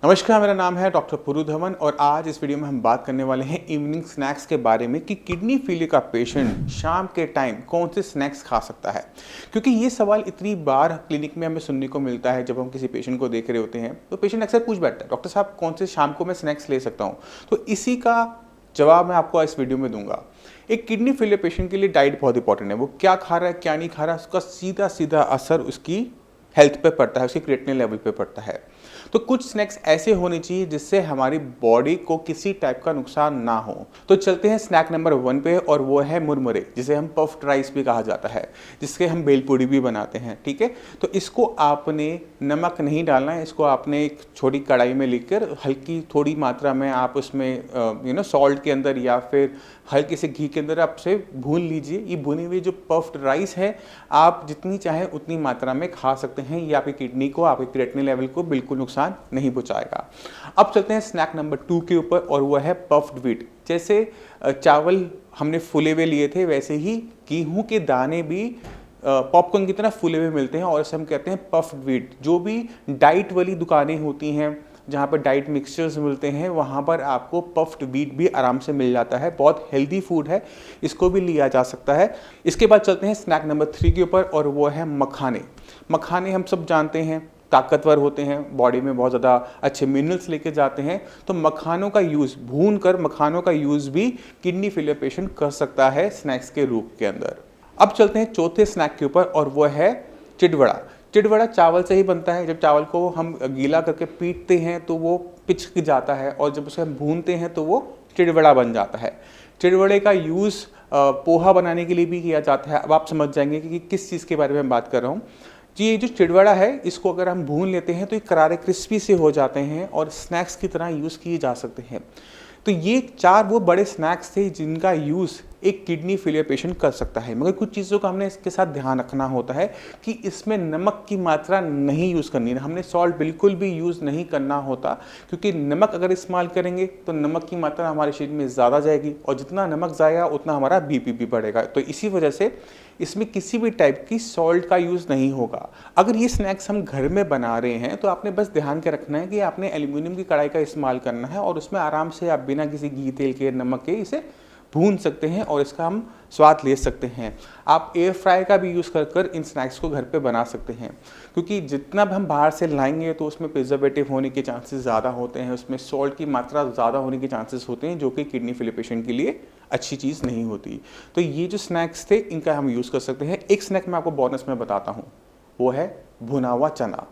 नमस्कार, मेरा नाम है डॉक्टर पुरु धवन और आज इस वीडियो में हम बात करने वाले हैं इवनिंग स्नैक्स के बारे में कि किडनी फेलियर का पेशेंट शाम के टाइम कौन से स्नैक्स खा सकता है। क्योंकि ये सवाल इतनी बार क्लिनिक में हमें सुनने को मिलता है। जब हम किसी पेशेंट को देख रहे होते हैं तो पेशेंट अक्सर पूछ बैठता है, डॉक्टर साहब कौन से शाम को मैं स्नैक्स ले सकता हूँ। तो इसी का जवाब मैं आपको इस वीडियो में दूंगा। एक किडनी फेलियर पेशेंट के लिए डाइट बहुत इंपॉर्टेंट है। वो क्या खा रहा है, क्या नहीं खा रहा है, उसका सीधा सीधा असर उसकी हेल्थ पे पड़ता है, उसके क्रिएटिनिन लेवल पे पड़ता है। तो कुछ स्नैक्स ऐसे होने चाहिए जिससे हमारी बॉडी को किसी टाइप का नुकसान ना हो। तो चलते हैं स्नैक नंबर 1 पे, और वो है मुरमुरे, जिसे हम पफ्ड राइस भी कहा जाता है, जिसके हम बेलपूड़ी भी बनाते हैं। ठीक है, तो इसको आपने नमक नहीं डालना है। इसको आपने एक छोटी कढ़ाई में लेकर हल्की थोड़ी मात्रा में आप उसमें सॉल्ट के अंदर या फिर हल्के से घी के अंदर आप उसे भून लीजिए। ये भुनी हुई जो पफ्ड राइस है आप जितनी चाहें उतनी मात्रा में खा सकते हैं। ये आपकी किडनी को, आपके क्रिएटिनिन लेवल को बिल्कुल नुकसान नहीं पहुंचाएगा। अब चलते हैं स्नैक नंबर 2 के ऊपर, और वो है पफ्ड व्हीट। जैसे चावल हमने फूले हुए लिए थे, वैसे ही गेहूं के दाने भी पॉपकॉर्न की तरह फूले हुए मिलते हैं, और इसे हम कहते हैं पफ्ड व्हीट। जो भी डाइट वाली दुकानें होती हैं जहाँ पर डाइट मिक्सचर्स मिलते हैं, वहाँ पर आपको पफ्ड व्हीट भी आराम से मिल जाता है। बहुत हेल्दी फूड है, इसको भी लिया जा सकता है। इसके बाद चलते हैं स्नैक नंबर 3 के ऊपर, और वो है मखाने। मखाने हम सब जानते हैं ताकतवर होते हैं, बॉडी में बहुत ज़्यादा अच्छे मिनरल्स लेके जाते हैं। तो मखानों का यूज़, भून कर मखानों का यूज़ भी किडनी फेलियर पेशेंट कर सकता है स्नैक्स के रूप के अंदर। अब चलते हैं चौथे स्नैक के ऊपर, और वो है चिड़वड़ा। चिड़वड़ा चावल से ही बनता है। जब चावल को हम गीला करके पीटते हैं तो वो पिचक जाता है, और जब उसे हम भूनते हैं तो वो चिड़वड़ा बन जाता है। चिड़वड़े का यूज़ पोहा बनाने के लिए भी किया जाता है। अब आप समझ जाएंगे कि किस चीज़ के बारे में बात कर रहा हूँ। जी, ये जो चिड़वड़ा है, इसको अगर हम भून लेते हैं तो ये करारे क्रिस्पी से हो जाते हैं और स्नैक्स की तरह यूज़ किए जा सकते हैं। तो ये 4 वो बड़े स्नैक्स थे जिनका यूज़ एक किडनी फेलियर पेशेंट कर सकता है। मगर कुछ चीज़ों का हमने इसके साथ ध्यान रखना होता है कि इसमें नमक की मात्रा नहीं यूज़ करनी है। हमने सॉल्ट बिल्कुल भी यूज़ नहीं करना होता, क्योंकि नमक अगर इस्तेमाल करेंगे तो नमक की मात्रा हमारे शरीर में ज़्यादा जाएगी, और जितना नमक जाएगा उतना हमारा बीपी भी बढ़ेगा। तो इसी वजह से इसमें किसी भी टाइप की सॉल्ट का यूज़ नहीं होगा। अगर ये स्नैक्स हम घर में बना रहे हैं तो आपने बस ध्यान के रखना है कि आपने एल्यूमिनियम की कढ़ाई का इस्तेमाल करना है, और उसमें आराम से आप बिना किसी घी, तेल के, नमक के इसे भून सकते हैं और इसका हम स्वाद ले सकते हैं। आप एयर फ्राई का भी यूज़ कर इन स्नैक्स को घर पे बना सकते हैं, क्योंकि जितना भी हम बाहर से लाएंगे तो उसमें प्रिजर्वेटिव होने के चांसेस ज़्यादा होते हैं, उसमें सॉल्ट की मात्रा ज़्यादा होने के चांसेस होते हैं, जो कि किडनी फेलियर पेशेंट के लिए अच्छी चीज़ नहीं होती। तो ये जो स्नैक्स थे इनका हम यूज़ कर सकते हैं। एक स्नैक मैं आपको बोनस में बताता हूँ, वो है भुना हुआ चना।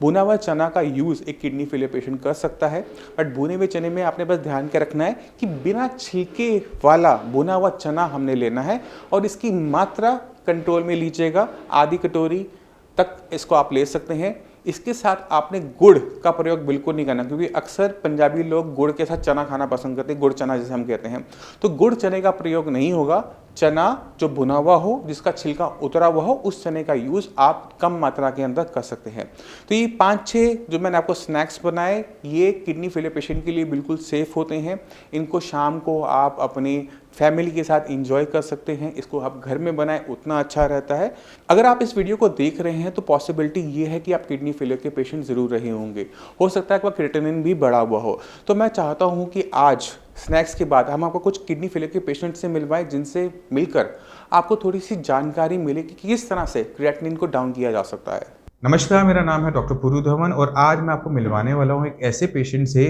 भुना हुआ चना का यूज़ एक किडनी फेलियर पेशेंट कर सकता है, बट भुने हुए चने में आपने बस ध्यान के रखना है कि बिना छिलके वाला भुना हुआ चना हमने लेना है, और इसकी मात्रा कंट्रोल में लीजिएगा। आधी कटोरी तक इसको आप ले सकते हैं। इसके साथ आपने गुड़ का प्रयोग बिल्कुल नहीं करना, क्योंकि अक्सर पंजाबी लोग गुड़ के साथ चना खाना पसंद करते हैं, गुड़ चना जिसे हम कहते हैं। तो गुड़ चने का प्रयोग नहीं होगा। चना जो भुना हुआ हो, जिसका छिलका उतरा हुआ हो, उस चने का यूज़ आप कम मात्रा के अंदर कर सकते हैं। तो ये 5-6 जो मैंने आपको स्नैक्स बनाए, ये किडनी फेलियर पेशेंट के लिए बिल्कुल सेफ़ होते हैं। इनको शाम को आप अपनी फैमिली के साथ इंजॉय कर सकते हैं। इसको आप घर में बनाएं, उतना अच्छा रहता है। अगर आप इस वीडियो को देख रहे हैं तो पॉसिबिलिटी ये है कि आप किडनी फेलियर के पेशेंट ज़रूर रहे होंगे। हो सकता है कि आपका क्रिएटिनिन भी बढ़ा हुआ हो। तो मैं चाहता हूँ कि आज स्नैक्स के बाद हम आपको कुछ किडनी फेलियर के पेशेंट से मिलवाएं, जिनसे मिलकर आपको थोड़ी सी जानकारी मिले कि किस तरह से क्रिएटिनिन को डाउन किया जा सकता है। नमस्कार, मेरा नाम है डॉक्टर पुरु धवन और आज मैं आपको मिलवाने वाला हूँ एक ऐसे पेशेंट से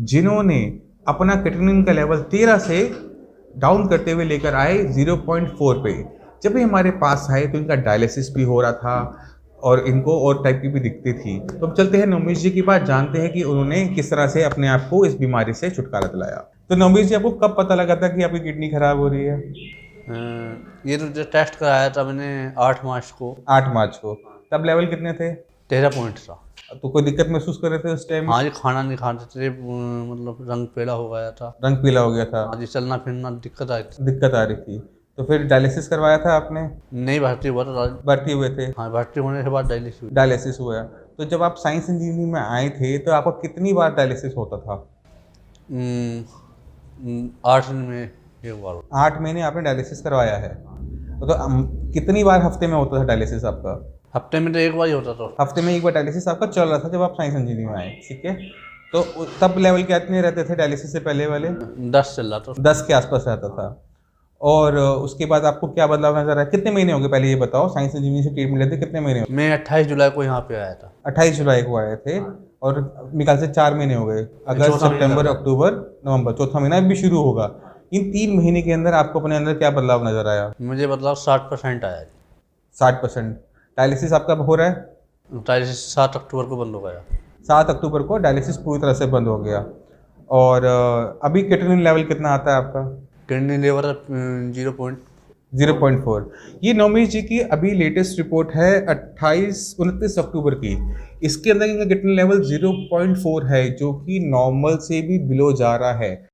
जिन्होंने अपना क्रिएटिनिन का लेवल 13 से डाउन करते हुए लेकर आए 0.4 पे। जब ये हमारे पास आए तो इनका डायलिसिस भी हो रहा था और इनको और टाइप की भी दिक्कतें थी। तो अब चलते हैं नवमीश जी की बात, जानते हैं कि उन्होंने किस तरह से अपने आप को इस बीमारी से छुटकारा दिलाया। तो नवमीश जी, आपको कब पता लगा था कि आपकी किडनी खराब हो रही है? ये तो जो टेस्ट कराया था मैंने 8 मार्च को। 8 मार्च को। तब लेवल कितने थे? 13 पॉइंट था। तो कोई दिक्कत महसूस कर रहे थे उस टाइम? हाँ जी, खाना नहीं खाते थे, मतलब रंग पीला हो गया था। रंग पीला हो गया था? हाँ जी, चलना फिरना दिक्कत आई थी। दिक्कत आ रही थी। तो फिर डायलिसिस करवाया था आपने? नहीं भर्ती हुआ था। भर्ती हुए थे? हाँ, भर्ती होने के बाद डायलिसिस हुई। डायलिसिस हुआ। तो जब आप साइंस इंजीनियरिंग में आए थे तो आपको कितनी बार डायलिसिस होता था? 8 दिन में एक बार। 8 महीने आपने डायलिसिस करवाया है। तो कितनी बार हफ्ते में होता था डायलिसिस आपका? हफ्ते में तो एक बार ही होता था। हफ्ते में एक बार डायलिसिस आपका चल रहा था जब आप साइंस इंजीनियरिंग में आए, ठीक है। तो तब लेवल कितने रहते थे डायलिसिस से पहले वाले? 10 चल रहा था। 10 के आसपास रहता था। और उसके बाद आपको क्या बदलाव नजर आया? कितने महीने हो गए पहले ये बताओ, साइंस इंजीनियरिंग से ट्रीटमेंट लेते कितने महीने हो? मैं 28 जुलाई को यहाँ पे आया था। 28 जुलाई को आए थे और मेरे ख्याल से 4 महीने हो गए, अगस्त, चौथा महीना सितंबर, था। अक्टूबर, नवंबर, चौथा महीना भी शुरू होगा। इन 3 महीने के अंदर आपको अपने अंदर क्या बदलाव नजर आया? मुझे बदलाव 60% आया जी। 60%। डायलिसिस आपका हो रहा है? डायलिसिस 7 अक्टूबर को बंद हो गया। 7 अक्टूबर को डायलिसिस पूरी तरह से बंद हो गया। और अभी क्रिएटिनिन लेवल कितना आता है आपका? किडनी लेवर 0.4। ये नवमीत जी की अभी लेटेस्ट रिपोर्ट है 29 अक्टूबर की। इसके अंदर इनका क्रिएटिनिन लेवल 0.4 है, जो कि नॉर्मल से भी बिलो जा रहा है।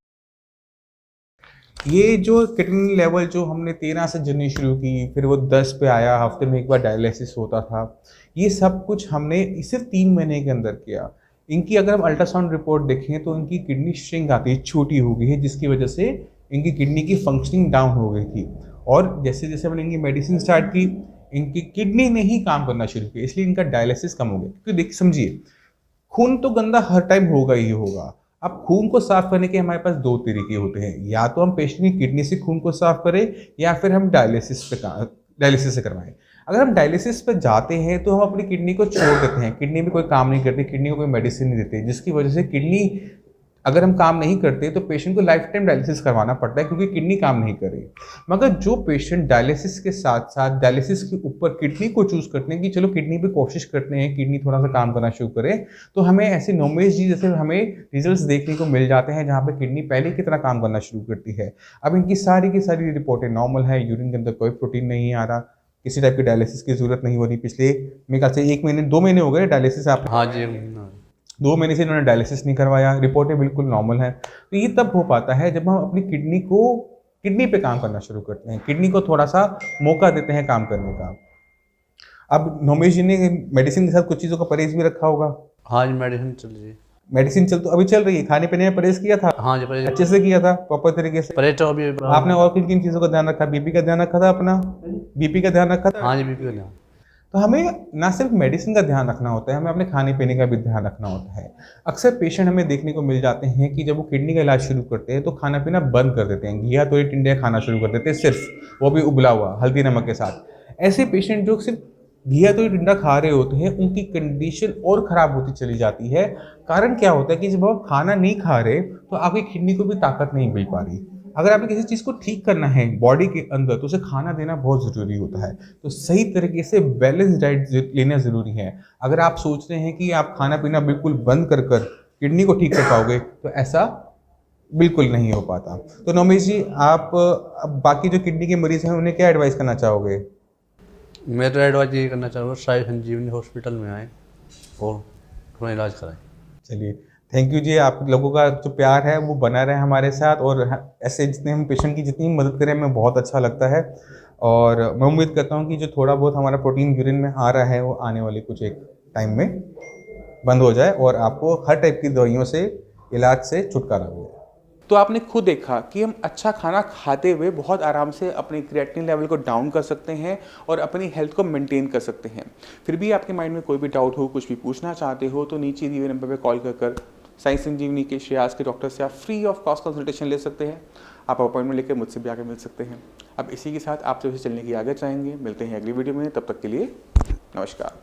ये जो क्रिएटिनिन लेवल जो हमने 13 से जर्नी शुरू की, फिर वो 10 पे आया, हफ्ते में एक बार डायलिसिस होता था, ये सब कुछ हमने सिर्फ 3 महीने के अंदर किया। इनकी अगर हम अल्ट्रासाउंड रिपोर्ट देखें तो इनकी किडनी श्रिंक आती है, छोटी हो गई है, जिसकी वजह से इनकी किडनी की फंक्शनिंग डाउन हो गई थी। और जैसे जैसे हमने इनकी मेडिसिन स्टार्ट की, इनकी किडनी ने ही काम करना शुरू किया, इसलिए इनका डायलिसिस कम हो गया। क्योंकि देखिए समझिए, खून तो गंदा हर टाइम होगा ही होगा। अब खून को साफ करने के हमारे पास 2 तरीके होते हैं, या तो हम पेशेंट की किडनी से खून को साफ करें या फिर हम डायलिसिस से करवाएं। अगर हम डायलिसिस पे जाते हैं तो हम अपनी किडनी को छोड़ देते हैं, किडनी में कोई काम नहीं करती, किडनी को कोई मेडिसिन नहीं देते, जिसकी वजह से किडनी अगर हम काम नहीं करते तो पेशेंट को लाइफ टाइम डायलिसिस करवाना पड़ता है, क्योंकि किडनी काम नहीं कर रही। मगर जो पेशेंट डायलिसिस के साथ साथ डायलिसिस के ऊपर किडनी को चूज करते हैं कि चलो किडनी पे कोशिश करते हैं, किडनी थोड़ा सा काम करना शुरू करे, तो हमें ऐसे नोमेश जी जैसे हमें रिजल्ट्स देखने को मिल जाते हैं, जहाँ पे किडनी पहले की तरह काम करना शुरू करती है। अब इनकी सारी की सारी रिपोर्टें नॉर्मल है, यूरिन के अंदर कोई प्रोटीन नहीं आ रहा, किसी टाइप की डायलिसिस की जरूरत नहीं हो रही। पिछले मेरे ख्याल से 1 महीने 2 महीने हो गए डायलिसिस आप? हाँ जी। 2 महीने से इन्होंने डायलिसिस नहीं करवाया, रिपोर्टें बिल्कुल नॉर्मल हैं। तो ये तब हो पाता है जब हम अपनी किडनी पे काम करना शुरू करते हैं, किडनी को थोड़ा सा मौका देते हैं काम करने का। अब नोमेश जी ने मेडिसिन के साथ कुछ चीज़ों का परहेज भी रखा होगा? हाँ जी, मेडिसिन चल रही है। मेडिसिन अभी चल रही है। खाने पीने में परहेज किया था? हाँ जी, परहेज अच्छे से किया था, प्रॉपर तरीके से? परहेज तो अभी आपने और किन किन चीज़ों का ध्यान रखा? बीपी का ध्यान रखा था अपना? बीपी का ध्यान रखा था? हाँ जी, बीपी का ध्यान। तो हमें ना सिर्फ मेडिसिन का ध्यान रखना होता है, हमें अपने खाने पीने का भी ध्यान रखना होता है। अक्सर पेशेंट हमें देखने को मिल जाते हैं कि जब वो किडनी का इलाज शुरू करते हैं तो खाना पीना बंद कर देते हैं, घिया तोरी टिंडे खाना शुरू कर देते हैं, सिर्फ वो भी उबला हुआ हल्दी नमक के साथ। ऐसे पेशेंट जो सिर्फ घिया तोरी टिंडा खा रहे होते हैं, उनकी कंडीशन और ख़राब होती चली जाती है। कारण क्या होता है कि जब आप खाना नहीं खा रहे तो आपकी किडनी को भी ताकत नहीं मिल पा रही। अगर आपने किसी चीज़ को ठीक करना है बॉडी के अंदर तो उसे खाना देना बहुत ज़रूरी होता है। तो सही तरीके से बैलेंस डाइट लेना ज़रूरी है। अगर आप सोच रहे हैं कि आप खाना पीना बिल्कुल बंद कर किडनी को ठीक कर पाओगे तो ऐसा बिल्कुल नहीं हो पाता। तो नोमेश जी, आप अब बाकी जो किडनी के मरीज़ हैं उन्हें क्या एडवाइस करना चाहोगे? मैं तो एडवाइस ये करना चाहूँगा, साई संजीवनी हॉस्पिटल में आए और अपना इलाज कराएं। चलिए, थैंक यू जी। आप लोगों का जो प्यार है वो बना रहे हमारे साथ, और ऐसे जितने हम पेशेंट की जितनी मदद करें हमें बहुत अच्छा लगता है। और मैं उम्मीद करता हूँ कि जो थोड़ा बहुत हमारा प्रोटीन यूरिन में आ रहा है वो आने वाले कुछ एक टाइम में बंद हो जाए और आपको हर टाइप की दवाइयों से, इलाज से छुटकारा मिले। तो आपने खुद देखा कि हम अच्छा खाना खाते हुए बहुत आराम से अपने क्रिएटिनिन लेवल को डाउन कर सकते हैं और अपनी हेल्थ को मेंटेन कर सकते हैं। फिर भी आपके माइंड में कोई भी डाउट हो, कुछ भी पूछना चाहते हो, तो नीचे दिए हुए नंबर पर कॉल कर साई संजीवनी के श्रेयास के डॉक्टर से आप फ्री ऑफ कॉस्ट कंसल्टेशन ले सकते हैं। आप अपॉइंटमेंट लेकर मुझसे भी आगे मिल सकते हैं। अब इसी के साथ आपसे चलने की आगे चाहेंगे। मिलते हैं अगली वीडियो में, तब तक के लिए नमस्कार।